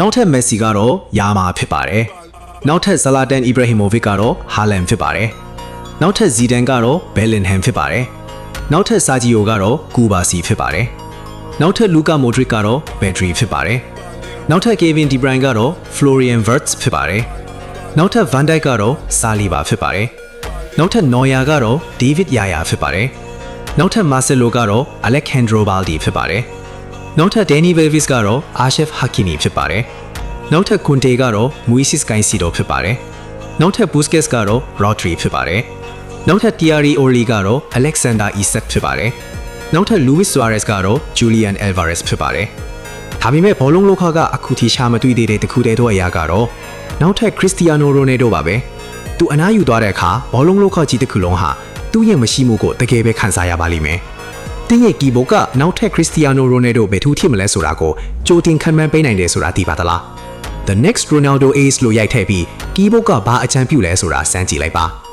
နောက်ထပ် Messi ကတော့ယာမာဖြစ်ပါတယ်နောက်ထပ် Zlatan Ibrahimovic ကတော့ Haaland ဖြစ်ပါတယ်နောက်ထပ် Zidane ကတော့ Bellingham ဖြစ်ပါတယ်နောက်ထပ် Sergio ကတော့ Kubasi ဖြစ်ပါတယ်နောက်ထပ် Luka Modric ကတော့ Pedri ဖြစ်ပါတယ်နောက်ထပ် Kevin De Bruyne ကတော့ Florian Wirtz ဖြစ်ပါတယ်နောက်ထပ် Van Dijk ကတော့ Saliba ဖြစ်ပါတယ်နောက်ထပ် Neuer ကတော့ David Raya ဖြစ်ပါတယ်နောက်ထပ် Marcelo ကတော့ Alejandro Balde ဖြစ်ပါတယ်နောက်ထပ် Dani Alves ကတော့ Achraf Hakimi ဖြစ်ပါတယ်နောက်ထပ် Conte ကတော့ Moises Caicedo ဖြစ်ပါတယ်နောက်ထပ် Busquets ကတော့ Rodri ဖြစ်ပါတယ်နောက်ထပ် Thierry Henry ကတော့ Alexander Isak ဖြစ်ပါတယ်နောက်ထပ် Luis Suarez ကတော့ Julian Alvarez ဖြစ်ပါတယ်ဒါပေမဲ့ဘောလုံးလောကကအခုထိရှာမတွေ့သေးတဲ့တခုတည်းသောအရာကတော့နောက်ထပ် Cristiano Ronaldo ပါပဲသူအနားယူသွားတဲ့အခါဘောလုံးလောကကြီးတစ်ခုလုံးဟာသူ့ရဲ့မရှိမှုကိုတကယ်ပဲခံစားရပါလိမ့်မယ်တင်းရဲ့ကီဘိုကနောက်ထပ် Cristiano Ronaldo ဘယ်သူထိမလဲဆိုတာကိုကြိုတင်ခန့်မှန်းပေးနိုင်တယ်ဆိုတာသိပါသလား The next Ronaldo is လို့ရိုက်ထည့်ပြီးကီဘိုကဘာအကြံပြုလဲဆိုတာစမ်းကြည့်လိုက်ပါ